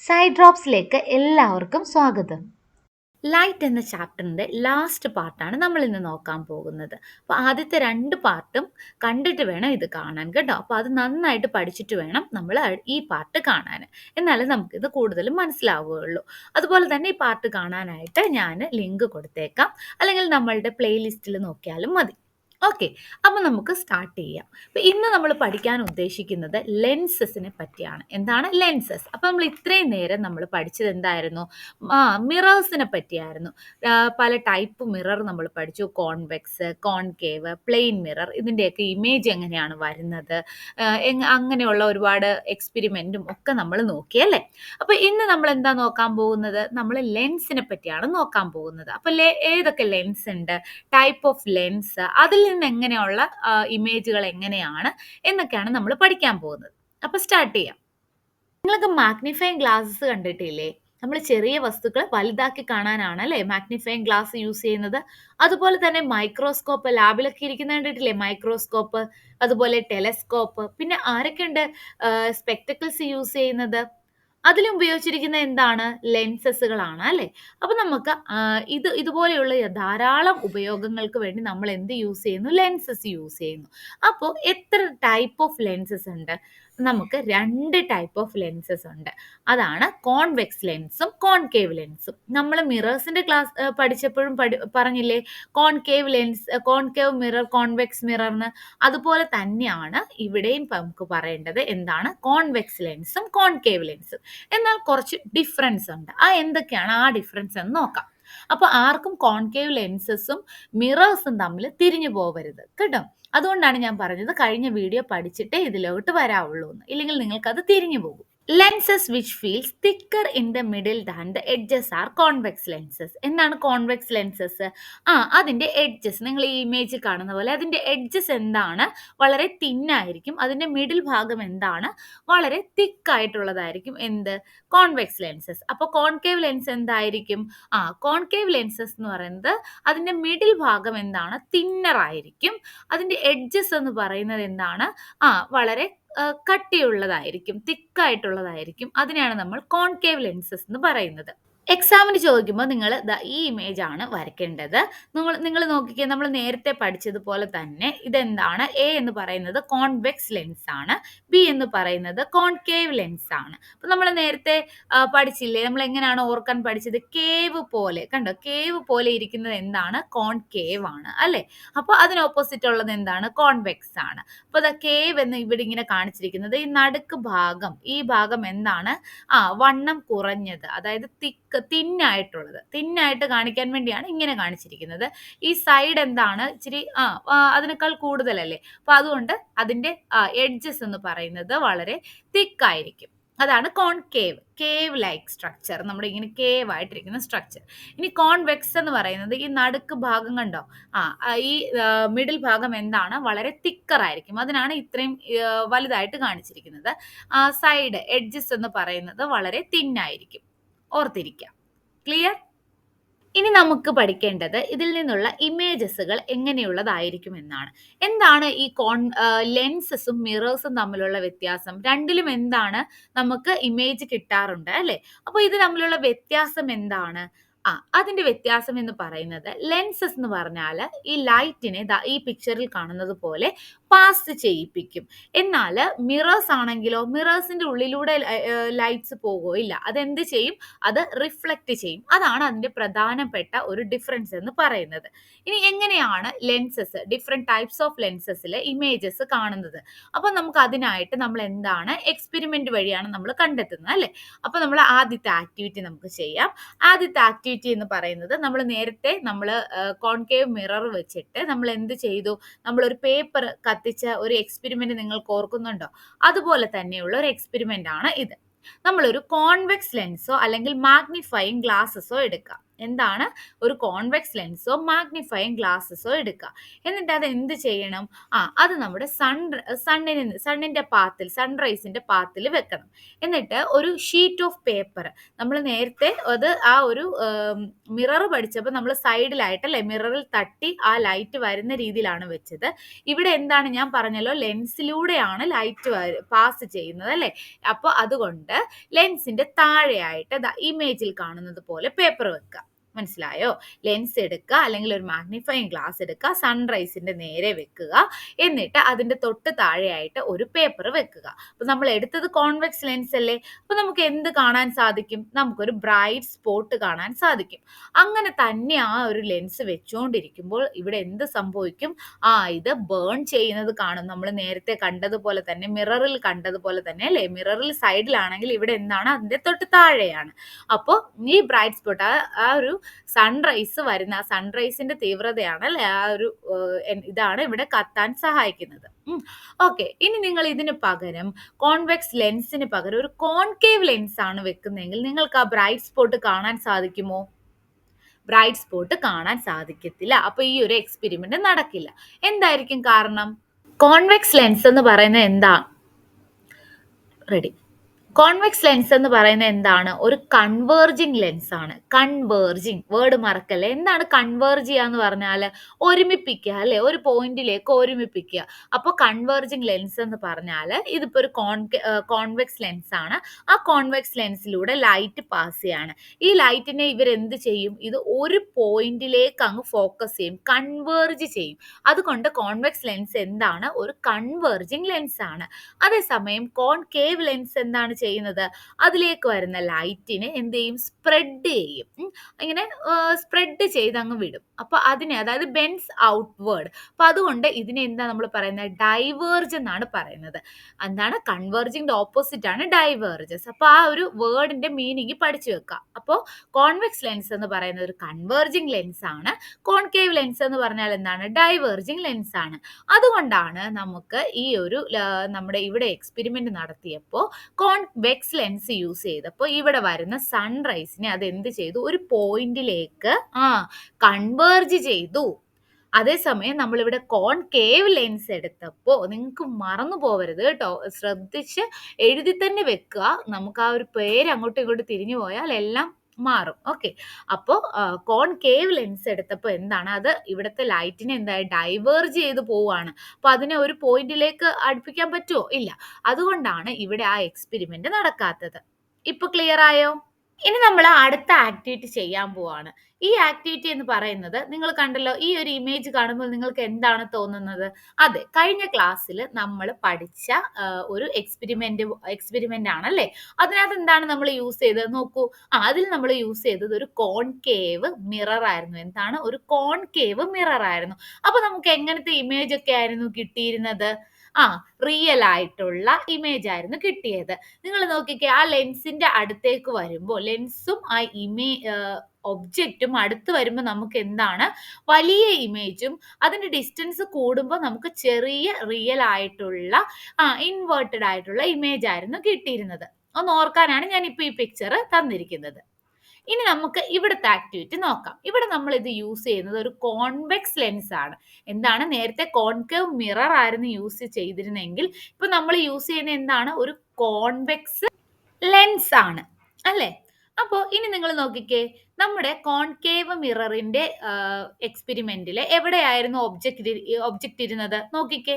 Side ഡ്രോപ്സിലേക്ക് എല്ലാവർക്കും സ്വാഗതം. Light എന്ന ചാപ്റ്ററിൻ്റെ ലാസ്റ്റ് പാർട്ടാണ് നമ്മൾ ഇന്ന് നോക്കാൻ പോകുന്നത്. അപ്പോൾ ആദ്യത്തെ 2 പാർട്ടും കണ്ടിട്ട് വേണം ഇത് കാണാൻ കേട്ടോ. അപ്പോൾ അത് നന്നായിട്ട് പഠിച്ചിട്ട് വേണം നമ്മൾ ഈ പാർട്ട് കാണാൻ. എന്നാലേ നമുക്കിത് കൂടുതലും മനസ്സിലാവുകയുള്ളൂ. അതുപോലെ തന്നെ ഈ പാർട്ട് കാണാനായിട്ട് ഞാൻ ലിങ്ക് കൊടുത്തേക്കാം. അല്ലെങ്കിൽ നമ്മളുടെ പ്ലേലിസ്റ്റിൽ നോക്കിയാലും മതി. ഓക്കെ, അപ്പം നമുക്ക് സ്റ്റാർട്ട് ചെയ്യാം. അപ്പം ഇന്ന് നമ്മൾ പഠിക്കാൻ ഉദ്ദേശിക്കുന്നത് ലെൻസസിനെ പറ്റിയാണ്. എന്താണ് ലെൻസസ്? അപ്പം നമ്മൾ ഇത്രയും നേരം നമ്മൾ പഠിച്ചത് എന്തായിരുന്നു? മിറേഴ്സിനെ പറ്റിയായിരുന്നു. പല ടൈപ്പ് മിറർ നമ്മൾ പഠിച്ചു. കോൺവെക്സ്, കോൺകേവ്, പ്ലെയിൻ മിറർ, ഇതിൻ്റെയൊക്കെ ഇമേജ് എങ്ങനെയാണ് വരുന്നത്, അങ്ങനെയുള്ള ഒരുപാട് എക്സ്പെരിമെൻറ്റും ഒക്കെ നമ്മൾ നോക്കിയല്ലേ. അപ്പോൾ ഇന്ന് നമ്മൾ എന്താ നോക്കാൻ പോകുന്നത്? നമ്മൾ ലെൻസിനെ പറ്റിയാണ് നോക്കാൻ പോകുന്നത്. അപ്പോൾ ഏതൊക്കെ ലെൻസ് ഉണ്ട്, ടൈപ്പ് ഓഫ് ലെൻസ്, അതിൽ നിന്ന് എങ്ങനെയുള്ള ഇമേജുകൾ എങ്ങനെയാണ് എന്നൊക്കെയാണ് നമ്മൾ പഠിക്കാൻ പോകുന്നത്. അപ്പോൾ സ്റ്റാർട്ട് ചെയ്യാം. നിങ്ങൾക്ക് മാഗ്നിഫൈങ് ഗ്ലാസ്സസ് കണ്ടിട്ടില്ലേ? നമ്മൾ ചെറിയ വസ്തുക്കൾ വലുതാക്കി കാണാനാണ് അല്ലേ മാഗ്നിഫൈങ് ഗ്ലാസ് യൂസ് ചെയ്യുന്നത്. അതുപോലെ തന്നെ മൈക്രോസ്കോപ്പ്, ലാബിലൊക്കെ ഇരിക്കുന്ന കണ്ടിട്ടില്ലേ? മൈക്രോസ്കോപ്പ്, അതുപോലെ ടെലസ്കോപ്പ്. പിന്നെ ആരൊക്കെയുണ്ട് സ്പെക്ടക്കിൾസ് യൂസ് ചെയ്യുന്നത്? അതിലും ഉപയോഗിച്ചിരിക്കുന്ന എന്താണ്? ലെൻസസുകളാണ് അല്ലേ. അപ്പൊ നമുക്ക് ഇതുപോലെയുള്ള ധാരാളം ഉപയോഗങ്ങൾക്ക് വേണ്ടി നമ്മൾ എന്ത് യൂസ് ചെയ്യുന്നു? ലെൻസസ് യൂസ് ചെയ്യുന്നു. അപ്പോൾ എത്ര ടൈപ്പ് ഓഫ് ലെൻസസ് ഉണ്ട്? നമുക്ക് 2 ടൈപ്പ് ഓഫ് ലെൻസസ് ഉണ്ട്. അതാണ് കോൺവെക്സ് ലെൻസും കോൺകേവ് ലെൻസും. നമ്മൾ മിറേഴ്സിന്റെ ക്ലാസ് പഠിച്ചപ്പോഴും പറഞ്ഞില്ലേ concave lens, concave mirror, convex മിറർന്ന്. അതുപോലെ തന്നെയാണ് ഇവിടെയും നമുക്ക് പറയേണ്ടത് എന്താണ്? കോൺവെക്സ് ലെൻസും കോൺകേവ് ലെൻസും. എന്നാൽ കുറച്ച് ഡിഫറൻസ് ഉണ്ട്. എന്തൊക്കെയാണ് ആ ഡിഫറൻസ് എന്ന് നോക്കാം. അപ്പൊ ആർക്കും കോൺകേവ് ലെൻസസും മിറേഴ്സും തമ്മിൽ തിരിഞ്ഞു പോകരുത് കേട്ടോ. അതുകൊണ്ടാണ് ഞാൻ പറഞ്ഞത് കഴിഞ്ഞ വീഡിയോ പഠിച്ചിട്ടേ ഇതിലോട്ട് വരാവുള്ളൂ എന്ന്. ഇല്ലെങ്കിൽ നിങ്ങൾക്കത് തിരിഞ്ഞു പോകും. Lenses which feels thicker in the middle than the edges are convex lenses. എന്താണ് കോൺവെക്സ് ലെൻസസ്? അതിന്റെ എഡ്ജസ്, നിങ്ങൾ ഈ ഇമേജ് കാണുന്ന പോലെ അതിന്റെ എഡ്ജസ് എന്താണ്? വളരെ തിന്നായിരിക്കും. അതിന്റെ മിഡിൽ ഭാഗം എന്താണ്? വളരെ തിക്കായിട്ടുള്ളതായിരിക്കും. എന്ത്? Convex lenses. അപ്പോൾ കോൺകേവ് ലെൻസ് എന്തായിരിക്കും? കോൺകേവ് ലെൻസസ് എന്ന് പറയുന്നത് അതിന്റെ മിഡിൽ ഭാഗം എന്താണ്? തിന്നർ ആയിരിക്കും. അതിന്റെ എഡ്ജസ് എന്ന് പറയുന്നത് എന്താണ്? വളരെ കട്ടിയുള്ളതായിരിക്കും, തിക്കായിട്ടുള്ളതായിരിക്കും. അതിനെയാണ് നമ്മൾ കോൺകേവ് ലെൻസസ് എന്ന് പറയുന്നത്. എക്സാമിന് ചോദിക്കുമ്പോൾ നിങ്ങൾ ഈ ഇമേജ് ആണ് വരയ്ക്കേണ്ടത്. നിങ്ങൾ നോക്കിക്കേ, നമ്മൾ നേരത്തെ പഠിച്ചതുപോലെ തന്നെ ഇതെന്താണ്? എ എന്ന് പറയുന്നത് കോൺവെക്സ് ലെൻസ് ആണ്, ബി എന്ന് പറയുന്നത് കോൺകേവ് ലെൻസ് ആണ്. അപ്പൊ നമ്മൾ നേരത്തെ പഠിച്ചില്ലേ, നമ്മൾ എങ്ങനെയാണ് ഓർക്കാൻ പഠിച്ചത്? കേവ് പോലെ, കണ്ടോ? കേവ് പോലെ ഇരിക്കുന്നത് എന്താണ്? കോൺകേവ് ആണ് അല്ലെ. അപ്പോൾ അതിന് ഓപ്പോസിറ്റ് ഉള്ളത് എന്താണ്? കോൺവെക്സ് ആണ്. അപ്പൊ കേവ് എന്ന് ഇവിടെ ഇങ്ങനെ കാണിച്ചിരിക്കുന്നത് ഈ നടുക്ക് ഭാഗം, ഈ ഭാഗം എന്താണ്? വണ്ണം കുറഞ്ഞത്, അതായത് തിന്നായിട്ട് കാണിക്കാൻ വേണ്ടിയാണ് ഇങ്ങനെ കാണിച്ചിരിക്കുന്നത്. ഈ സൈഡ് എന്താണ്? ഇച്ചിരി അതിനേക്കാൾ കൂടുതലല്ലേ. അപ്പൊ അതുകൊണ്ട് അതിന്റെ എഡ്ജസ് എന്ന് പറയുന്നത് വളരെ തിക്കായിരിക്കും. അതാണ് കോൺകേവ്, കേവ് ലൈക്ക് സ്ട്രക്ചർ, നമ്മുടെ ഇങ്ങനെ കേവ് ആയിട്ടിരിക്കുന്ന സ്ട്രക്ചർ. ഇനി കോൺവെക്സ് എന്ന് പറയുന്നത് ഈ നടുക്ക് ഭാഗം കണ്ടോ? ഈ മിഡിൽ ഭാഗം എന്താണ്? വളരെ തിക്കർ ആയിരിക്കും. അതിനാണ് ഇത്രയും വലുതായിട്ട് കാണിച്ചിരിക്കുന്നത്. സൈഡ് എഡ്ജസ് എന്ന് പറയുന്നത് വളരെ തിന്നായിരിക്കും. ഓർത്തിരിക്കാം. ക്ലിയർ? ഇനി നമുക്ക് പഠിക്കേണ്ടത് ഇതിൽ നിന്നുള്ള ഇമേജസുകൾ എങ്ങനെയുള്ളതായിരിക്കും എന്നാണ്. എന്താണ് ഈ ലെൻസസും മിറേഴ്സും തമ്മിലുള്ള വ്യത്യാസം? രണ്ടിലും എന്താണ്? നമുക്ക് ഇമേജ് കിട്ടാറുണ്ട് അല്ലെ. അപ്പോൾ ഇത് തമ്മിലുള്ള വ്യത്യാസം എന്താണ്? അതിന്റെ വ്യത്യാസം എന്ന് പറയുന്നത്, ലെൻസസ് എന്ന് പറഞ്ഞാൽ ഈ ലൈറ്റിനെ ഈ പിക്ചറിൽ കാണുന്നത് പോലെ പാസ് ചെയ്യിപ്പിക്കും. എന്നാൽ മിറേഴ്സ് ആണെങ്കിലോ, മിറേഴ്സിന്റെ ഉള്ളിലൂടെ ലൈറ്റ്സ് പോകുകയില്ല. അതെന്ത് ചെയ്യും? അത് റിഫ്ലക്റ്റ് ചെയ്യും. അതാണ് അതിന്റെ പ്രധാനപ്പെട്ട ഒരു ഡിഫറൻസ് എന്ന് പറയുന്നത്. ഇനി എങ്ങനെയാണ് ലെൻസസ്, ഡിഫറെന്റ് ടൈപ്സ് ഓഫ് ലെൻസസിലെ ഇമേജസ് കാണുന്നത്? അപ്പൊ നമുക്ക് അതിനായിട്ട് നമ്മൾ എന്താണ്? എക്സ്പെരിമെന്റ് വഴിയാണ് നമ്മൾ കണ്ടെത്തുന്നത് അല്ലെ. അപ്പൊ നമ്മൾ ആദ്യത്തെ ആക്ടിവിറ്റി നമുക്ക് ചെയ്യാം. ആദ്യത്തെ ആക്ടിവിറ്റി എന്ന് പറയുന്നത്, നമ്മൾ നേരത്തെ കോൺകേവ് മിറർ വെച്ചിട്ട് നമ്മൾ എന്ത് ചെയ്തു? നമ്മളൊരു പേപ്പർ കത്തിച്ച ഒരു എക്സ്പെരിമെന്റ് നിങ്ങൾക്ക് ഓർക്കുന്നുണ്ടോ? അതുപോലെ തന്നെയുള്ള ഒരു എക്സ്പെരിമെന്റ് ആണ് ഇത്. നമ്മളൊരു കോൺവെക്സ് ലെൻസോ അല്ലെങ്കിൽ മാഗ്നിഫൈയിങ് ഗ്ലാസസോ എടുക്കാം. എന്താണ്, ഒരു കോൺവെക്സ് ലെൻസോ മാഗ്നിഫയിങ് ഗ്ലാസ്സസോ എടുക്കുക. എന്നിട്ട് അത് എന്ത് ചെയ്യണം, അത് നമ്മുടെ സണ്ണിന്റെ പാത്തിൽ, സൺറൈസിന്റെ പാത്തിൽ വെക്കണം. എന്നിട്ട് ഒരു ഷീറ്റ് ഓഫ് പേപ്പർ, നമ്മൾ നേരത്തെ അത് ആ ഒരു മിറർ പഠിച്ചപ്പോൾ നമ്മൾ സൈഡിലായിട്ടല്ലേ മിററിൽ തട്ടി ആ ലൈറ്റ് വരുന്ന രീതിയിലാണ് വെച്ചത്. ഇവിടെ എന്താണ്, ഞാൻ പറഞ്ഞല്ലോ ലെൻസിലൂടെയാണ് ലൈറ്റ് പാസ് ചെയ്യുന്നത് അല്ലേ. അപ്പോൾ അതുകൊണ്ട് ലെൻസിന്റെ താഴെയായിട്ട് ഇമേജിൽ കാണുന്നത് പോലെ പേപ്പർ വെക്കുക. മനസ്സിലായോ? ലെൻസ് എടുക്കുക, അല്ലെങ്കിൽ ഒരു മാഗ്നിഫയിങ് ഗ്ലാസ് എടുക്കുക, സൺറൈസിന്റെ നേരെ വെക്കുക, എന്നിട്ട് അതിന്റെ തൊട്ട് താഴെയായിട്ട് ഒരു പേപ്പർ വെക്കുക. അപ്പൊ നമ്മൾ എടുത്തത് കോൺവെക്സ് ലെൻസ് അല്ലേ, അപ്പൊ നമുക്ക് എന്ത് കാണാൻ സാധിക്കും, നമുക്കൊരു ബ്രൈറ്റ് സ്പോട്ട് കാണാൻ സാധിക്കും. അങ്ങനെ തന്നെ ആ ഒരു ലെൻസ് വെച്ചുകൊണ്ടിരിക്കുമ്പോൾ ഇവിടെ എന്ത് സംഭവിക്കും, ഇത് ബേൺ ചെയ്യുന്നത് കാണും. നമ്മൾ നേരത്തെ കണ്ടതുപോലെ തന്നെ, മിററിൽ കണ്ടതുപോലെ തന്നെ അല്ലേ, മിററിൽ സൈഡിലാണെങ്കിൽ ഇവിടെ എന്താണ്, അതിന്റെ തൊട്ട് താഴെയാണ്. അപ്പോൾ ഈ ബ്രൈറ്റ് സ്പോട്ട്, ആ ഒരു സൺറൈസ് വരുന്ന, ആ സൺറൈസിന്റെ തീവ്രതയാണ് അല്ലെ, ആ ഒരു ഇതാണ് ഇവിടെ കത്താൻ സഹായിക്കുന്നത്. ഓക്കെ, ഇനി നിങ്ങൾ ഇതിന് പകരം, കോൺവെക്സ് ലെൻസിന് പകരം ഒരു കോൺകേവ് ലെൻസ് ആണ് വെക്കുന്നതെങ്കിൽ നിങ്ങൾക്ക് ആ ബ്രൈറ്റ് സ്പോട്ട് കാണാൻ സാധിക്കുമോ? ബ്രൈറ്റ് സ്പോട്ട് കാണാൻ സാധിക്കത്തില്ല. അപ്പൊ ഈ ഒരു എക്സ്പെരിമെന്റ് നടക്കില്ല. എന്തായിരിക്കും കാരണം? കോൺവെക്സ് ലെൻസ് എന്ന് പറയുന്നത് എന്താ? റെഡി. കോൺവെക്സ് ലെൻസ് എന്ന് പറയുന്നത് എന്താണ്? ഒരു കൺവേർജിങ് ലെൻസ് ആണ്. കൺവേർജിങ് വേർഡ് മറക്കല്ലേ. എന്താണ് കൺവേർജ് ചെയ്യുക എന്ന് പറഞ്ഞാൽ? ഒരുമിപ്പിക്കുക അല്ലെ, ഒരു പോയിന്റിലേക്ക് ഒരുമിപ്പിക്കുക. അപ്പോൾ കൺവേർജിങ് ലെൻസ് എന്ന് പറഞ്ഞാൽ ഇതിപ്പോ ഒരു കോൺവെക്സ് ലെൻസ് ആണ്. ആ കോൺവെക്സ് ലെൻസിലൂടെ ലൈറ്റ് പാസ് ചെയ്യാണ്. ഈ ലൈറ്റിനെ ഇവരെന്ത് ചെയ്യും, ഇത് ഒരു പോയിന്റിലേക്ക് അങ്ങ് ഫോക്കസ് ചെയ്യും, കൺവേർജ് ചെയ്യും. അതുകൊണ്ട് കോൺവെക്സ് ലെൻസ് എന്താണ്? ഒരു കൺവേർജിങ് ലെൻസ് ആണ്. അതേസമയം കോൺകേവ് ലെൻസ് എന്താണ് ചെയ്യുന്നത്? അതിലേക്ക് വരുന്ന ലൈറ്റിനെ എന്ത് ചെയ്യും? സ്പ്രെഡ് ചെയ്യും. ഇങ്ങനെ സ്പ്രെഡ് ചെയ്ത് അങ്ങ് വിടും. അപ്പൊ അതിനെ, അതായത് ബെൻസ് ഔട്ട്വേർഡ്. അപ്പൊ അതുകൊണ്ട് ഇതിനെ എന്താ നമ്മൾ പറയുന്നത്? ഡൈവേർജ് എന്നാണ് പറയുന്നത്. എന്താണ്? കൺവേർജിന്റെ ഓപ്പോസിറ്റ് ആണ് ഡൈവേർജസ്. അപ്പൊ ആ ഒരു വേർഡിന്റെ മീനിങ് പഠിച്ചു വെക്കുക. അപ്പോൾ കോൺവെക്സ് ലെൻസ് എന്ന് പറയുന്നത് ഒരു കൺവേർജിങ് ലെൻസ് ആണ്. കോൺകേവ് ലെൻസ് എന്ന് പറഞ്ഞാൽ എന്താണ്? ഡൈവേർജിങ് ലെൻസ് ആണ്. അതുകൊണ്ടാണ് നമുക്ക് ഈ ഒരു നമ്മുടെ ഇവിടെ എക്സ്പെരിമെന്റ് നടത്തിയപ്പോൾ കോൺവെക്സ് ലെൻസ് യൂസ് ചെയ്തപ്പോൾ ഇവിടെ വരുന്ന സൺറൈസിനെ അത് എന്ത് ചെയ്തു? ഒരു പോയിന്റിലേക്ക് കൺവേർജ് ചെയ്തു. അതേസമയം നമ്മളിവിടെ കോൺകേവ് ലെൻസ് എടുത്തപ്പോൾ, നിങ്ങൾക്ക് മറന്നു പോവരുത് കേട്ടോ, ശ്രദ്ധിച്ച് എഴുതി തന്നെ വെക്കുക. നമുക്ക് ആ ഒരു പേര് അങ്ങോട്ടും ഇങ്ങോട്ടും തിരിഞ്ഞു പോയാൽ എല്ലാം മാറും. ഓക്കെ, അപ്പോൾ കോൺകേവ് ലെൻസ് എടുത്തപ്പോൾ എന്താണ്, അത് ഇവിടുത്തെ ലൈറ്റിനെ എന്തായി ഡൈവേർജ് ചെയ്ത് പോവാണ്. അപ്പൊ അതിനെ ഒരു പോയിന്റിലേക്ക് അടുപ്പിക്കാൻ പറ്റുമോ? ഇല്ല. അതുകൊണ്ടാണ് ഇവിടെ ആ എക്സ്പെരിമെന്റ് നടക്കാത്തത്. ഇപ്പൊ ക്ലിയർ ആയോ? ഇനി നമ്മൾ അടുത്ത ആക്ടിവിറ്റി ചെയ്യാൻ പോവാണ്. ഈ ആക്ടിവിറ്റി എന്ന് പറയുന്നത്, നിങ്ങൾ കണ്ടല്ലോ, ഈ ഒരു ഇമേജ് കാണുമ്പോൾ നിങ്ങൾക്ക് എന്താണ് തോന്നുന്നത്? അതെ, കഴിഞ്ഞ ക്ലാസ്സിൽ നമ്മൾ പഠിച്ച ഒരു എക്സ്പെരിമെന്റ് ആണല്ലേ. അതിനകത്ത് എന്താണ് നമ്മൾ യൂസ് ചെയ്തത് നോക്കൂ. അതിൽ നമ്മൾ യൂസ് ചെയ്തത് ഒരു കോൺകേവ് മിറർ ആയിരുന്നു. എന്താണ്? ഒരു കോൺകേവ് മിറർ ആയിരുന്നു. അപ്പൊ നമുക്ക് എങ്ങനത്തെ ഇമേജ് ഒക്കെ ആയിരുന്നു കിട്ടിയിരുന്നത്? റിയൽ ആയിട്ടുള്ള ഇമേജ് ആയിരുന്നു കിട്ടിയത്. നിങ്ങൾ നോക്കിക്കേ, ആ ലെൻസിന്റെ അടുത്തേക്ക് വരുമ്പോൾ, ലെൻസും ആ ഒബ്ജക്റ്റും അടുത്ത് വരുമ്പോൾ നമുക്ക് എന്താണ്? വലിയ ഇമേജും, അതിന്റെ ഡിസ്റ്റൻസ് കൂടുമ്പോൾ നമുക്ക് ചെറിയ റിയൽ ആയിട്ടുള്ള ഇൻവേർട്ടഡ് ആയിട്ടുള്ള ഇമേജ് ആയിരുന്നു കിട്ടിയിരുന്നത്. ഒന്ന് ഓർക്കാനാണ് ഞാൻ ഇപ്പൊ ഈ പിക്ചർ തന്നിരിക്കുന്നത്. ഇനി നമുക്ക് ഇവിടുത്തെ ആക്ടിവിറ്റി നോക്കാം. ഇവിടെ നമ്മൾ ഇത് യൂസ് ചെയ്യുന്നത് ഒരു കോൺവെക്സ് ലെൻസ് ആണ്. എന്താണ്? നേരത്തെ കോൺകേവ് മിറർ ആയിരുന്നു യൂസ് ചെയ്തിരുന്നെങ്കിൽ ഇപ്പൊ നമ്മൾ യൂസ് ചെയ്യുന്ന എന്താണ്? ഒരു കോൺവെക്സ് ലെൻസ് ആണ് അല്ലേ. അപ്പോൾ ഇനി നിങ്ങൾ നോക്കിക്കേ, നമ്മുടെ കോൺകേവ് മിററിന്റെ എക്സ്പെരിമെന്റിൽ എവിടെയായിരുന്നു ഒബ്ജക്റ്റ് ഇരുന്നത്? നോക്കിക്കേ,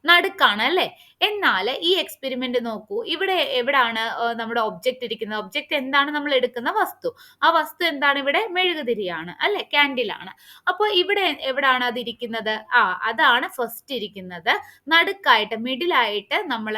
നടുക്കാണ് അല്ലേ. എന്നാൽ ഈ എക്സ്പെരിമെന്റ് നോക്കൂ, ഇവിടെ എവിടാണ് നമ്മുടെ ഒബ്ജക്റ്റ് ഇരിക്കുന്നത്? ഒബ്ജക്റ്റ് എന്താണ്? നമ്മൾ എടുക്കുന്ന വസ്തു. ആ വസ്തു എന്താണ്? ഇവിടെ മെഴുകുതിരിയാണ് അല്ലെ, ക്യാൻഡിലാണ്. അപ്പോൾ ഇവിടെ എവിടാണ് അത് ഇരിക്കുന്നത്? അതാണ് ഫസ്റ്റ് ഇരിക്കുന്നത്. നടുക്കായിട്ട്, മിഡിലായിട്ട്, നമ്മൾ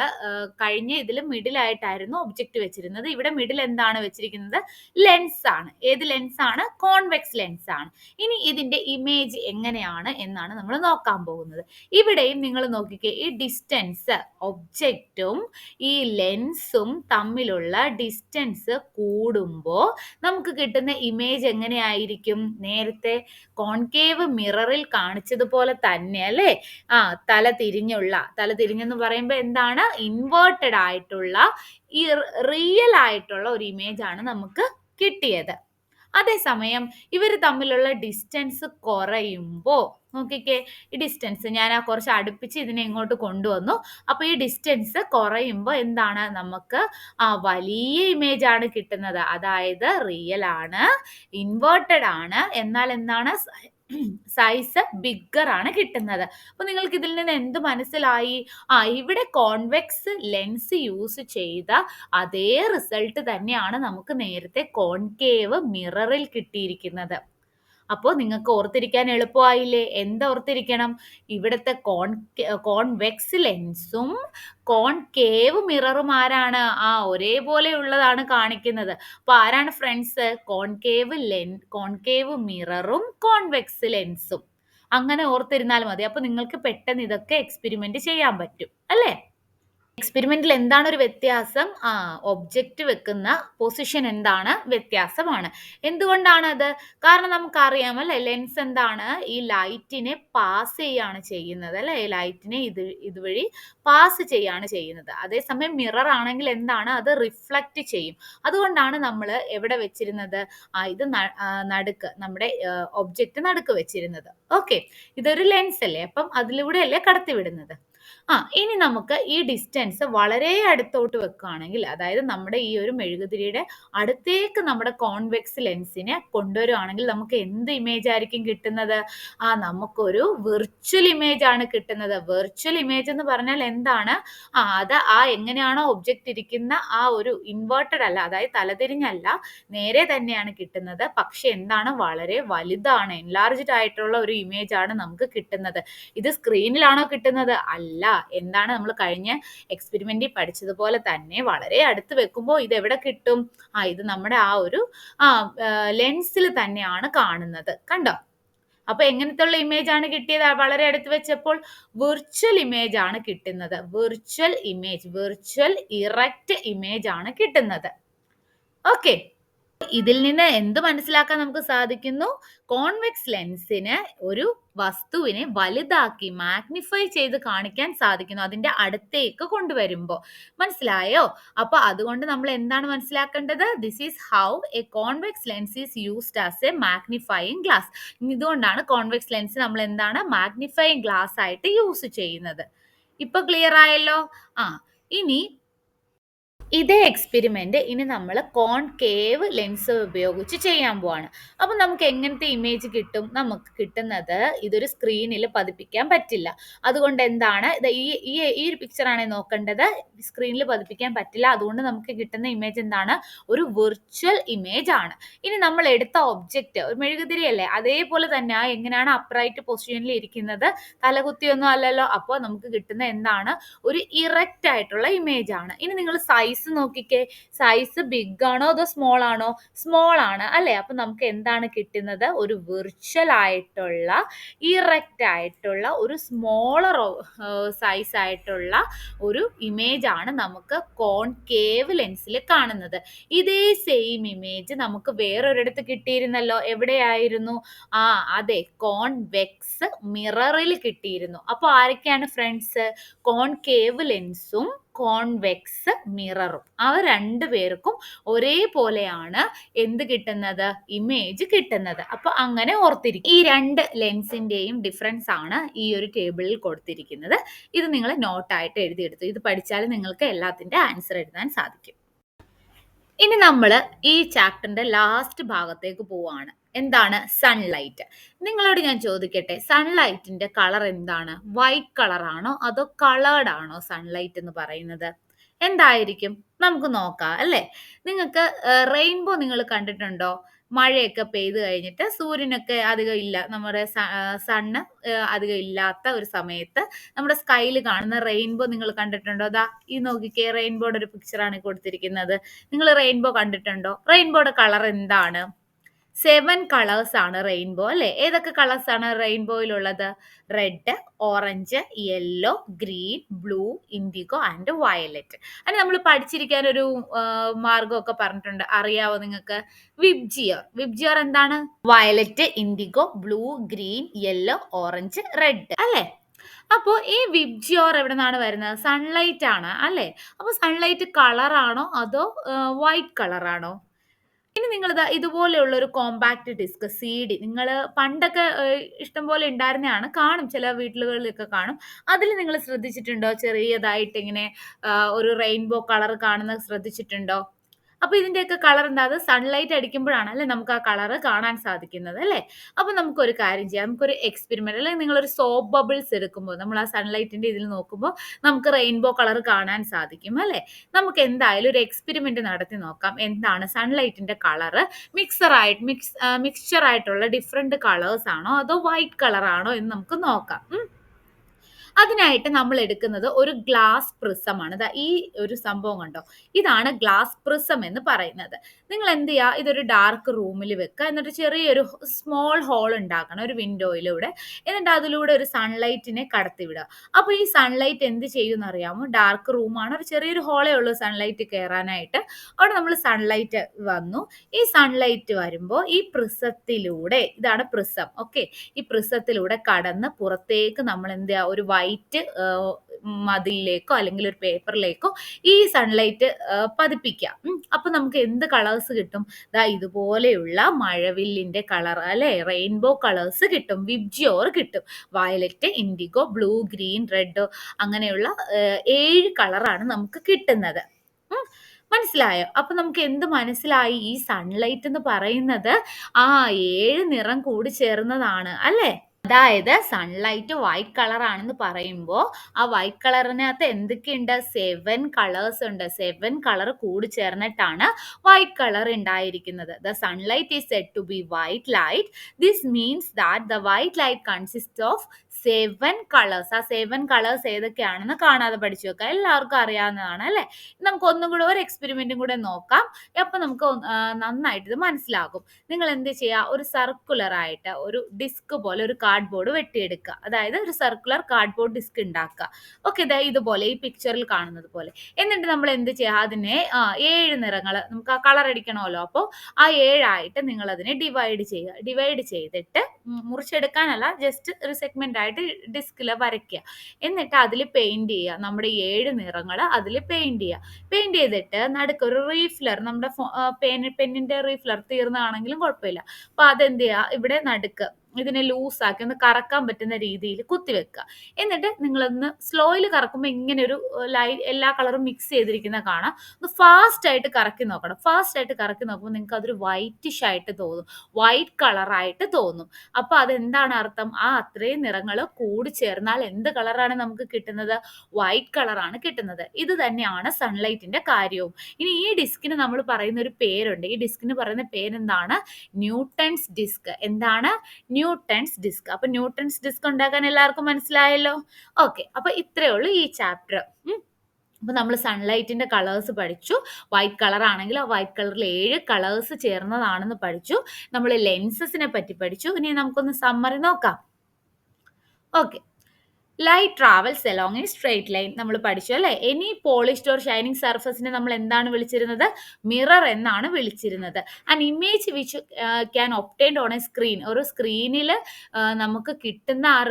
കഴിഞ്ഞ ഇതിൽ മിഡിലായിട്ടായിരുന്നു ഒബ്ജക്റ്റ് വെച്ചിരുന്നത്. ഇവിടെ മിഡിൽ എന്താണ് വെച്ചിരിക്കുന്നത്? ലെൻസ് ആണ്. ഏത് ലെൻസ് ആണ്? കോൺവെക്സ് ലെൻസ് ആണ്. ഇനി ഇതിന്റെ ഇമേജ് എങ്ങനെയാണ് എന്നാണ് നമ്മൾ നോക്കാൻ പോകുന്നത്. ഇവിടെയും നിങ്ങൾ നോക്കിക്കേ, ഈ ഡിസ്റ്റൻസ്, ഒബ്ജക്റ്റും ഈ ലെൻസും തമ്മിലുള്ള ഡിസ്റ്റൻസ് കൂടുമ്പോൾ നമുക്ക് കിട്ടുന്ന ഇമേജ് എങ്ങനെയായിരിക്കും? നേരത്തെ കോൺകേവ് മിററിൽ കാണിച്ചതുപോലെ തന്നെ അല്ലേ. തല തിരിഞ്ഞെന്ന് പറയുമ്പോൾ എന്താണ്? ഇൻവേർട്ടഡ് ആയിട്ടുള്ള ഈ റിയൽ ആയിട്ടുള്ള ഒരു ഇമേജ് ആണ് നമുക്ക് കിട്ടിയത്. അതേസമയം ഇവർ തമ്മിലുള്ള ഡിസ്റ്റൻസ് കുറയുമ്പോൾ നോക്കിക്കേ, ഈ ഡിസ്റ്റൻസ് ഞാൻ കുറച്ച് അടുപ്പിച്ച് ഇതിനെ ഇങ്ങോട്ട് കൊണ്ടുവന്നു. അപ്പോൾ ഈ ഡിസ്റ്റൻസ് കുറയുമ്പോൾ എന്താണ്, നമുക്ക് വലിയ ഇമേജ് ആണ് കിട്ടുന്നത്. അതായത് റിയൽ ആണ്, ഇൻവേർട്ടഡ് ആണ്, എന്നാൽ എന്താണ്, സൈസ് ബിഗ്ഗർ ആണ് കിട്ടുന്നത്. അപ്പൊ നിങ്ങൾക്ക് ഇതിൽ നിന്ന് എന്ത് മനസ്സിലായി? ഇവിടെ കോൺവെക്സ് ലെൻസ് യൂസ് ചെയ്ത അതേ റിസൾട്ട് തന്നെയാണ് നമുക്ക് നേരത്തെ കോൺകേവ് മിററിൽ കിട്ടിയിരിക്കുന്നത്. അപ്പോൾ നിങ്ങൾക്ക് ഓർത്തിരിക്കാൻ എളുപ്പമായില്ലേ? ഓർത്തിരിക്കണം? ഇവിടുത്തെ കോൺവെക്സ് ലെൻസും കോൺകേവ് മിററും ആരാണ്? ഒരേപോലെ ഉള്ളതാണ് കാണിക്കുന്നത്. അപ്പൊ ആരാണ് ഫ്രണ്ട്സ്? കോൺകേവ് മിററും കോൺവെക്സ് ലെൻസും. അങ്ങനെ ഓർത്തിരുന്നാൽ മതി. അപ്പൊ നിങ്ങൾക്ക് പെട്ടെന്ന് ഇതൊക്കെ എക്സ്പെരിമെന്റ് ചെയ്യാൻ പറ്റും അല്ലേ? എക്സ്പെരിമെന്റിൽ എന്താണ് ഒരു വ്യത്യാസം? ഒബ്ജക്റ്റ് വെക്കുന്ന പൊസിഷൻ എന്താണ്? വ്യത്യാസമാണ്. എന്തുകൊണ്ടാണ് അത്? കാരണം നമുക്കറിയാം അല്ലെ, ലെൻസ് എന്താണ്, ഈ ലൈറ്റിനെ പാസ് ചെയ്യാണ് ചെയ്യുന്നത് അല്ലെ, ലൈറ്റിനെ ഇതുവഴി പാസ് ചെയ്യാണ് ചെയ്യുന്നത്. അതേസമയം മിറർ ആണെങ്കിൽ എന്താണ്, അത് റിഫ്ലക്റ്റ് ചെയ്യും. അതുകൊണ്ടാണ് നമ്മൾ എവിടെ വെച്ചിരുന്നത്? ഇത് നടുക്ക്, നമ്മുടെ ഒബ്ജക്റ്റ് നടുക്ക് വെച്ചിരുന്നത്. ഓക്കെ, ഇതൊരു ലെൻസ് അല്ലേ, അപ്പം അതിലൂടെ അല്ലേ കടത്തിവിടുന്നത്. ഇനി നമുക്ക് ഈ ഡിസ്റ്റൻസ് വളരെ അടുത്തോട്ട് വെക്കുകയാണെങ്കിൽ, അതായത് നമ്മുടെ ഈ ഒരു മെഴുകുതിരിയുടെ അടുത്തേക്ക് നമ്മുടെ കോൺവെക്സ് ലെൻസിനെ കൊണ്ടുവരുവാണെങ്കിൽ നമുക്ക് എന്ത് ഇമേജ് ആയിരിക്കും കിട്ടുന്നത്? നമുക്കൊരു വിർച്വൽ ഇമേജ് ആണ് കിട്ടുന്നത്. വിർച്വൽ ഇമേജ് എന്ന് പറഞ്ഞാൽ എന്താണ്? അത് എങ്ങനെയാണോ ഒബ്ജക്റ്റ് ഇരിക്കുന്ന ഒരു ഇൻവേർട്ടഡ് അല്ല, അതായത് തലതിരിഞ്ഞല്ല, നേരെ തന്നെയാണ് കിട്ടുന്നത്. പക്ഷെ എന്താണ്, വളരെ വലുതാണ്, എൻലാർജ്ഡ് ആയിട്ടുള്ള ഒരു ഇമേജ് ആണ് നമുക്ക് കിട്ടുന്നത്. ഇത് സ്ക്രീനിലാണോ കിട്ടുന്നത്? അല്ല. എന്താണ്, നമ്മൾ കഴിഞ്ഞ എക്സ്പെരിമെന്റിൽ പഠിച്ചതുപോലെ തന്നെ വളരെ അടുത്ത് വെക്കുമ്പോൾ ഇത് എവിടെ കിട്ടും? ഇത് നമ്മുടെ ഒരു ലെൻസിൽ തന്നെയാണ് കാണുന്നത്. കണ്ടോ? അപ്പൊ എങ്ങനത്തെ ഉള്ള ഇമേജ് ആണ് കിട്ടിയത്? വളരെ അടുത്ത് വെച്ചപ്പോൾ വിർച്വൽ ഇമേജ് ആണ് കിട്ടുന്നത്. വിർച്വൽ ഇറക്റ്റ് ഇമേജ് ആണ് കിട്ടുന്നത്. ഓക്കെ, ഇതിൽ നിന്ന് എന്ത് മനസ്സിലാക്കാൻ നമുക്ക് സാധിക്കുന്നു? കോൺവെക്സ് ലെൻസിന് ഒരു വസ്തുവിനെ വലുതാക്കി മാഗ്നിഫൈ ചെയ്ത് കാണിക്കാൻ സാധിക്കുന്നു, അതിന്റെ അടുത്തേക്ക് കൊണ്ടുവരുമ്പോൾ. മനസ്സിലായോ? അപ്പൊ അതുകൊണ്ട് നമ്മൾ എന്താണ് മനസ്സിലാക്കേണ്ടത്? This is how A convex lens is used as A magnifying glass. ഇതുകൊണ്ടാണ് കോൺവെക്സ് ലെൻസ് നമ്മൾ എന്താണ് മാഗ്നിഫൈയിങ് ഗ്ലാസ് ആയിട്ട് യൂസ് ചെയ്യുന്നത്. ഇപ്പൊ ക്ലിയർ ആയല്ലോ? ഇനി ഇതേ എക്സ്പെരിമെന്റ് ഇനി നമ്മൾ കോൺകേവ് ലെൻസ് ഉപയോഗിച്ച് ചെയ്യാൻ പോവാണ്. അപ്പൊ നമുക്ക് എങ്ങനത്തെ ഇമേജ് കിട്ടും? നമുക്ക് കിട്ടുന്നത്, ഇതൊരു സ്ക്രീനിൽ പതിപ്പിക്കാൻ പറ്റില്ല. അതുകൊണ്ട് എന്താണ്, ഈ ഒരു പിക്ചറാണ് നോക്കേണ്ടത്. സ്ക്രീനിൽ പതിപ്പിക്കാൻ പറ്റില്ല. അതുകൊണ്ട് നമുക്ക് കിട്ടുന്ന ഇമേജ് എന്താണ്? ഒരു വിർച്വൽ ഇമേജ് ആണ്. ഇനി നമ്മൾ എടുത്ത ഒബ്ജക്റ്റ് ഒരു മെഴുകുതിരി അല്ലേ, അതേപോലെ തന്നെ എങ്ങനെയാണ് അപ്രൈറ്റ് പൊസിഷനിൽ ഇരിക്കുന്നത്, തലകുത്തിയൊന്നും അല്ലല്ലോ. അപ്പോൾ നമുക്ക് കിട്ടുന്ന എന്താണ്? ഒരു ഇറക്റ്റ് ആയിട്ടുള്ള ഇമേജ് ആണ്. ഇനി നിങ്ങൾ സൈസ് നോക്കിക്കേ, സൈസ് ബിഗ് ആണോ അതോ സ്മോൾ ആണോ? സ്മോൾ ആണ് അല്ലെ. അപ്പൊ നമുക്ക് എന്താണ് കിട്ടുന്നത്? ഒരു വിർച്വൽ ആയിട്ടുള്ള ഇറക്റ്റ് ആയിട്ടുള്ള ഒരു സ്മോളർ സൈസ് ആയിട്ടുള്ള ഒരു ഇമേജ് ആണ് നമുക്ക് കോൺകേവ് ലെൻസിൽ കാണുന്നത്. ഇതേ സെയിം ഇമേജ് നമുക്ക് വേറൊരിടത്ത് കിട്ടിയിരുന്നല്ലോ. എവിടെയായിരുന്നു? അതെ, കോൺവെക്സ് മിററിൽ കിട്ടിയിരുന്നു. അപ്പൊ ആരൊക്കെയാണ് ഫ്രണ്ട്സ്? കോൺകേവ് ലെൻസും കോൺവെക്സ് മിററും. രണ്ടുപേർക്കും ഒരേപോലെയാണ് എന്ത് കിട്ടുന്നത്? ഇമേജ് കിട്ടുന്നത്. അപ്പൊ അങ്ങനെ ഓർത്തിരിക്കും. ഈ രണ്ട് ലെൻസിന്റെയും ഡിഫറൻസ് ആണ് ഈ ഒരു ടേബിളിൽ കൊടുത്തിരിക്കുന്നത്. ഇത് നിങ്ങൾ നോട്ടായിട്ട് എഴുതിയെടുത്തു. ഇത് പഠിച്ചാൽ നിങ്ങൾക്ക് എല്ലാത്തിന്റെ ആൻസർ എഴുതാൻ സാധിക്കും. ഇനി നമ്മൾ ഈ ചാപ്റ്ററിന്റെ ലാസ്റ്റ് ഭാഗത്തേക്ക് പോവാണ്. എന്താണ്? സൺലൈറ്റ്. നിങ്ങളോട് ഞാൻ ചോദിക്കട്ടെ, സൺലൈറ്റിന്റെ കളർ എന്താണ്? വൈറ്റ് കളർ ആണോ അതോ കളേർഡ് ആണോ സൺലൈറ്റ് എന്ന് പറയുന്നത്? എന്തായിരിക്കും? നമുക്ക് നോക്കാം അല്ലേ. നിങ്ങൾക്ക് റെയിൻബോ നിങ്ങൾ കണ്ടിട്ടുണ്ടോ? മഴയൊക്കെ പെയ്ത് കഴിഞ്ഞിട്ട് സൂര്യനൊക്കെ അധികം ഇല്ല, നമ്മുടെ സണ്ണ് അധികം ഇല്ലാത്ത ഒരു സമയത്ത് നമ്മുടെ സ്കൈയിൽ കാണുന്ന റെയിൻബോ നിങ്ങൾ കണ്ടിട്ടുണ്ടോ? ഈ നോക്കിക്കേ, റെയിൻബോയുടെ ഒരു പിക്ചറാണ് കൊടുത്തിരിക്കുന്നത്. നിങ്ങൾ റെയിൻബോ കണ്ടിട്ടുണ്ടോ? റെയിൻബോയുടെ കളർ എന്താണ്? 7 കളേഴ്സ് ആണ് റെയിൻബോ അല്ലെ. ഏതൊക്കെ കളേഴ്സ് ആണ് റെയിൻബോയിലുള്ളത്? Red, orange, yellow, green, blue, indigo and violet. അത് നമ്മൾ പഠിച്ചിരിക്കാൻ ഒരു മാർഗമൊക്കെ പറഞ്ഞിട്ടുണ്ട്, അറിയാവോ നിങ്ങൾക്ക്? വിബ്ജിയർ എന്താണ്? Violet, IndiGo, blue, green, yellow, orange, red അല്ലെ. അപ്പോൾ ഈ വിബ്ജിയോർ എവിടെ നിന്നാണ് വരുന്നത്? സൺലൈറ്റ് ആണ് അല്ലെ. അപ്പൊ സൺലൈറ്റ് കളർ ആണോ അതോ വൈറ്റ് കളർ ആണോ? ഇനി നിങ്ങളിതാ ഇതുപോലെയുള്ള ഒരു കോമ്പാക്ട് ഡിസ്ക് CD നിങ്ങൾ പണ്ടൊക്കെ ഇഷ്ടംപോലെ ഉണ്ടായിരുന്നതാണ്, കാണും ചില വീടുകളിലൊക്കെ കാണും. അതിൽ നിങ്ങൾ ശ്രദ്ധിച്ചിട്ടുണ്ടോ ചെറിയതായിട്ട് ഇങ്ങനെ ഒരു റെയിൻബോ കളർ കാണുന്നത് ശ്രദ്ധിച്ചിട്ടുണ്ടോ? അപ്പൊ ഇതിന്റെയൊക്കെ കളർ എന്താ? അത് സൺലൈറ്റ് അടിക്കുമ്പോഴാണ് അല്ലെ നമുക്ക് ആ കളർ കാണാൻ സാധിക്കുന്നത് അല്ലേ? അപ്പൊ നമുക്കൊരു കാര്യം ചെയ്യാം. നമുക്കൊരു എക്സ്പെരിമെന്റ് അല്ലെങ്കിൽ നിങ്ങളൊരു സോപ്പ് ബബിൾസ് എടുക്കുമ്പോൾ നമ്മൾ ആ സൺലൈറ്റിന്റെ ഇതിൽ നോക്കുമ്പോൾ നമുക്ക് റെയിൻബോ കളർ കാണാൻ സാധിക്കും അല്ലേ? നമുക്ക് എന്തായാലും ഒരു എക്സ്പെരിമെന്റ് നടത്തി നോക്കാം. എന്താണ് സൺലൈറ്റിന്റെ കളർ മിക്സ്ചർ ആയിട്ടുള്ള ഡിഫറെന്റ് കളേഴ്സ് ആണോ അതോ വൈറ്റ് കളർ ആണോ എന്ന് നമുക്ക് നോക്കാം. അതിനായിട്ട് നമ്മൾ എടുക്കുന്നത് ഒരു ഗ്ലാസ് പ്രിസമാണ്. ദാ ഈ ഒരു സംഭവം കണ്ടോ? ഇതാണ് ഗ്ലാസ് പ്രിസം എന്ന് പറയുന്നത്. നിങ്ങൾ എന്ത് ചെയ്യുക, ഇതൊരു ഡാർക്ക് റൂമിൽ വെക്കുക. എന്നിട്ട് ചെറിയൊരു സ്മോൾ ഹോൾ ഉണ്ടാക്കണം ഒരു വിൻഡോയിലൂടെ. എന്നിട്ട് അതിലൂടെ ഒരു സൺലൈറ്റിനെ കടത്തിവിടുക. അപ്പോൾ ഈ സൺലൈറ്റ് എന്ത് ചെയ്യുമെന്ന് അറിയാമോ? ഡാർക്ക് റൂമാണ്, ഒരു ചെറിയൊരു ഹോളേ ഉള്ളൂ സൺലൈറ്റ് കയറാനായിട്ട്. അവിടെ നമ്മൾ സൺലൈറ്റ് വന്നു. ഈ സൺലൈറ്റ് വരുമ്പോൾ ഈ പ്രിസത്തിലൂടെ, ഇതാണ് പ്രിസം, ഓക്കെ, ഈ പ്രിസത്തിലൂടെ കടന്ന് പുറത്തേക്ക് നമ്മൾ എന്ത് ചെയ്യുക, ഒരു വൈറ്റ് മതിലിലേക്കോ അല്ലെങ്കിൽ ഒരു പേപ്പറിലേക്കോ ഈ സൺലൈറ്റ് പതിപ്പിക്കുക. അപ്പൊ നമുക്ക് എന്ത് കളേഴ്സ് കിട്ടും? ദാ ഇതുപോലെയുള്ള മഴവില്ലിന്റെ കളർ അല്ലെ, റെയിൻബോ കളേഴ്സ് കിട്ടും, വിബ്ജിയോർ കിട്ടും. Violet, IndiGo, blue, green, red, അങ്ങനെയുള്ള 7 കളറാണ് നമുക്ക് കിട്ടുന്നത്. മനസ്സിലായോ? അപ്പൊ നമുക്ക് എന്ത് മനസ്സിലായി? ഈ സൺലൈറ്റ് എന്ന് പറയുന്നത് 7 നിറം കൂടി ചേർന്നതാണ് അല്ലേ? അതായത് സൺലൈറ്റ് വൈറ്റ് കളർ ആണെന്ന് പറയുമ്പോൾ ആ വൈറ്റ് കളറിനകത്ത് എന്തൊക്കെയുണ്ട്? 7 കളേഴ്സ് ഉണ്ട്. 7 കളർ കൂടി ചേർന്നിട്ടാണ് വൈറ്റ് കളർ ഉണ്ടായിരിക്കുന്നത്. The sunlight is said to be white light. This means that the white light consist of 7 colours. ആ 7 കളേഴ്സ് ഏതൊക്കെയാണെന്ന് കാണാതെ പഠിച്ചു വെക്കാം, എല്ലാവർക്കും അറിയാവുന്നതാണ് അല്ലെ? നമുക്ക് ഒന്നും കൂടെ ഒരു എക്സ്പെരിമെന്റും കൂടെ നോക്കാം. അപ്പൊ നമുക്ക് നന്നായിട്ട് ഇത് മനസ്സിലാകും. നിങ്ങൾ എന്ത് ചെയ്യുക, ഒരു സർക്കുലർ ആയിട്ട് ഒരു ഡിസ്ക് പോലെ ഒരു കാർഡ്ബോർഡ് വെട്ടിയെടുക്കുക. അതായത് ഒരു സർക്കുലർ കാർഡ്ബോർഡ് ഡിസ്ക് ഉണ്ടാക്കുക. ഓക്കെ, ഇതുപോലെ ഈ പിക്ചറിൽ കാണുന്നത് പോലെ. എന്നിട്ട് നമ്മൾ എന്ത് ചെയ്യുക, അതിനെ 7 നിറങ്ങൾ നമുക്ക് ആ കളർ അടിക്കണമല്ലോ. അപ്പോൾ ആ 7 ആയിട്ട് നിങ്ങൾ അതിനെ ഡിവൈഡ് ചെയ്യുക. ഡിവൈഡ് ചെയ്തിട്ട് മുറിച്ചെടുക്കാനല്ല, ജസ്റ്റ് ഒരു സെഗ്മെന്റ് ആയിട്ട് ഡിസ്കിൽ വരയ്ക്കുക. എന്നിട്ട് അതിൽ പെയിന്റ് ചെയ്യുക. നമ്മുടെ 7 നിറങ്ങൾ അതിൽ പെയിന്റ് ചെയ്യുക. പെയിന്റ് ചെയ്തിട്ട് നടുക്ക് ഒരു റീഫിലർ, നമ്മുടെ പെന്നിന്റെ റീഫിലർ തീർന്നതാണെങ്കിലും കുഴപ്പമില്ല. അപ്പൊ അതെന്ത് ചെയ്യുക, ഇവിടെ നടുക്ക് ഇതിനെ ലൂസാക്കി ഒന്ന് കറക്കാൻ പറ്റുന്ന രീതിയിൽ കുത്തിവെക്കുക. എന്നിട്ട് നിങ്ങളൊന്ന് സ്ലോയിൽ കറക്കുമ്പോൾ ഇങ്ങനെ ഒരു എല്ലാ കളറും മിക്സ് ചെയ്തിരിക്കുന്ന കാണാം. ഒന്ന് ഫാസ്റ്റ് ആയിട്ട് കറക്കി നോക്കണം. ഫാസ്റ്റ് ആയിട്ട് കറക്കി നോക്കുമ്പോൾ നിങ്ങൾക്ക് അതൊരു വൈറ്റിഷ് ആയിട്ട് തോന്നും, വൈറ്റ് കളറായിട്ട് തോന്നും. അപ്പൊ അതെന്താണ് അർത്ഥം? അത്രയും നിറങ്ങൾ കൂടി ചേർന്നാൽ എന്ത് കളറാണ് നമുക്ക് കിട്ടുന്നത്? വൈറ്റ് കളറാണ് കിട്ടുന്നത്. ഇത് തന്നെയാണ് സൺലൈറ്റിന്റെ കാര്യവും. ഇനി ഈ ഡിസ്കിന് നമ്മൾ പറയുന്ന ഒരു പേരുണ്ട്. ഈ ഡിസ്കിന് പറയുന്ന പേരെന്താണ്? Newton's disc. എന്താണ്? Newton's disc. അപ്പൊ ന്യൂട്ടൺസ് ഡിസ്ക് ഉണ്ടാക്കാൻ എല്ലാവർക്കും മനസ്സിലായല്ലോ. ഓക്കെ, അപ്പൊ ഇത്രയേ ഉള്ളൂ ഈ ചാപ്റ്റർ. അപ്പൊ നമ്മൾ സൺലൈറ്റിന്റെ കളേഴ്സ് പഠിച്ചു. വൈറ്റ് കളർ ആണെങ്കിൽ ആ വൈറ്റ് കളറിൽ 7 കളേഴ്സ് ചേർന്നതാണെന്ന് പഠിച്ചു. നമ്മൾ ലെൻസസിനെ പറ്റി പഠിച്ചു. ഇനി നമുക്കൊന്ന് സമ്മറി നോക്കാം. Okay, light travels along A straight line നമ്മൾ പഠിച്ചു അല്ലേ? എനി പോളിഷ്ഡ് ഓർ ഷൈനിങ് സർഫസിനെ നമ്മൾ എന്താണ് വിളിച്ചിരുന്നത്? മിറർ എന്നാണ് വിളിച്ചിരുന്നത്. And image which can obtained on A screen, ഒരു സ്ക്രീനിൽ നമുക്ക് കിട്ടുന്ന ആ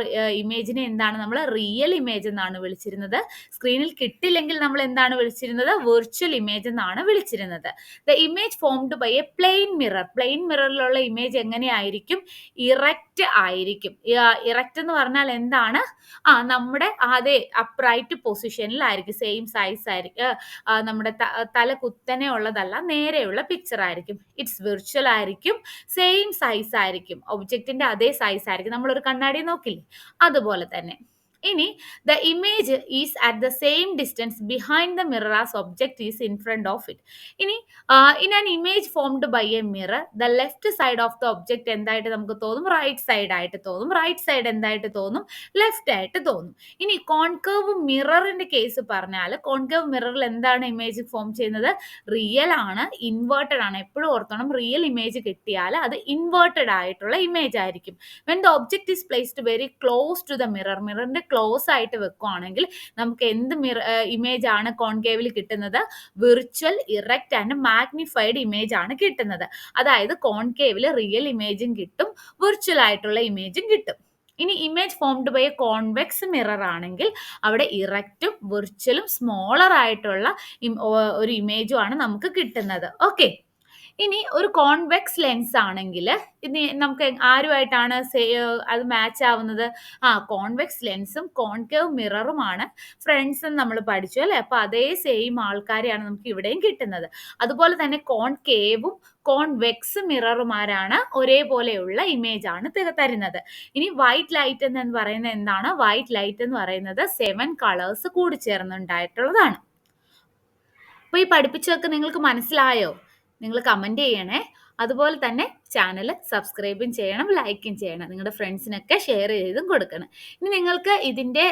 ഇമേജിനെ എന്താണ് നമ്മൾ റിയൽ ഇമേജ് എന്നാണ് വിളിച്ചിരുന്നത്. സ്ക്രീനിൽ കിട്ടില്ലെങ്കിൽ നമ്മൾ എന്താണ് വിളിച്ചിരുന്നത്? വെർച്വൽ ഇമേജ് എന്നാണ് വിളിച്ചിരുന്നത്. The image formed by a plane mirror. Plane മിററിലുള്ള ഇമേജ് എങ്ങനെയായിരിക്കും? ഇറക്റ്റ് ആയിരിക്കും. ഇറക്റ്റ് എന്ന് പറഞ്ഞാൽ എന്താണ്? നമ്മുടെ അതേ അപ്രൈറ്റ് പൊസിഷനിലായിരിക്കും, സെയിം സൈസ് ആയിരിക്കും. നമ്മുടെ തല കുത്തനെ ഉള്ളതല്ല, നേരെയുള്ള പിക്ചർ ആയിരിക്കും. ഇറ്റ്സ് വിർച്വൽ ആയിരിക്കും, സെയിം സൈസ് ആയിരിക്കും, ഒബ്ജക്റ്റിന്റെ അതേ സൈസ് ആയിരിക്കും. നമ്മളൊരു കണ്ണാടി നോക്കില്ലേ, അതുപോലെ തന്നെ. ഇനി the image is at the same distance behind the mirror as object is in front of it. ഇനി in an image formed by a mirror the left side of the object എന്തായിട്ട് നമുക്ക് തോന്നും? റൈറ്റ് സൈഡ് ആയിട്ട് തോന്നും. Right side എന്തായിട്ട് തോന്നും? Left ആയിട്ട് തോന്നും. ഇനി കോൺകേവ് മിററിന്റെ കേസ് പറഞ്ഞാൽ, കോൺകേവ് മിററിൽ എന്താണ് ഇമേജ് ഫോം ചെയ്യുന്നത്? റിയൽ ആണ്, ഇൻവേർട്ടഡ് ആണ്. എപ്പോഴും ഓർത്തോണം, റിയൽ ഇമേജ് കിട്ടിയാൽ അത് ഇൻവേർട്ടഡ് ആയിട്ടുള്ള ഇമേജ് ആയിരിക്കും. When the object is placed very close to the mirror, മിററിന്റെ ക്ലോസ് ആയിട്ട് വെക്കുവാണെങ്കിൽ നമുക്ക് എന്ത് ഇമേജ് ആണ് കോൺകേവിൽ കിട്ടുന്നത്? Virtual, erect and magnified image ആണ് കിട്ടുന്നത്. അതായത് കോൺകേവിൽ റിയൽ ഇമേജും കിട്ടും, വിർച്വൽ ആയിട്ടുള്ള ഇമേജും കിട്ടും. ഇനി image formed by a convex mirror ആണെങ്കിൽ അവിടെ ഇറക്റ്റും വിർച്വലും സ്മോളർ ആയിട്ടുള്ള ഒരു ഇമേജും ആണ് നമുക്ക് കിട്ടുന്നത്. ഓക്കെ, ഇനി ഒരു കോൺവെക്സ് ലെൻസ് ആണെങ്കിൽ ഇനി നമുക്ക് ആരുമായിട്ടാണ് അത് മാച്ച് ആവുന്നത്? കോൺവെക്സ് ലെൻസും കോൺകേവ് മിററുമാണ് ഫ്രണ്ട്സ് എന്ന് നമ്മൾ പഠിച്ചു അല്ലേ? അപ്പൊ അതേ സെയിം ആൾക്കാരെയാണ് നമുക്ക് ഇവിടെയും കിട്ടുന്നത്. അതുപോലെ തന്നെ കോൺകേവും കോൺവെക്സ് മിററുമാരാണ് ഒരേപോലെയുള്ള ഇമേജ് ആണ് തരുന്നത്. ഇനി വൈറ്റ് ലൈറ്റ് എന്ന് പറയുന്നത് എന്താണ്? വൈറ്റ് ലൈറ്റ് എന്ന് പറയുന്നത് 7 കളേഴ്സ് കൂടിച്ചേർന്നുണ്ടായിട്ടുള്ളതാണ്. അപ്പൊ ഈ പഠിപ്പിച്ചതൊക്കെ നിങ്ങൾക്ക് മനസ്സിലായോ? നിങ്ങൾ കമന്റ് ചെയ്യണേ. അതുപോലെ തന്നെ ചാനൽ സബ്സ്ക്രൈബും ചെയ്യണം, ലൈക്കും ചെയ്യണം. നിങ്ങളുടെ ഫ്രണ്ട്സിനൊക്കെ ഷെയർ ചെയ്തും കൊടുക്കണം. ഇനി നിങ്ങൾക്ക് ഇതിന്റെ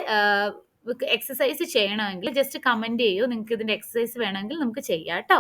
എക്സസൈസ് ചെയ്യണമെങ്കിൽ ജസ്റ്റ് കമന്റ് ചെയ്യൂ. നിങ്ങൾക്ക് ഇതിന്റെ എക്സസൈസ് വേണമെങ്കിൽ നമുക്ക് ചെയ്യാം കേട്ടോ.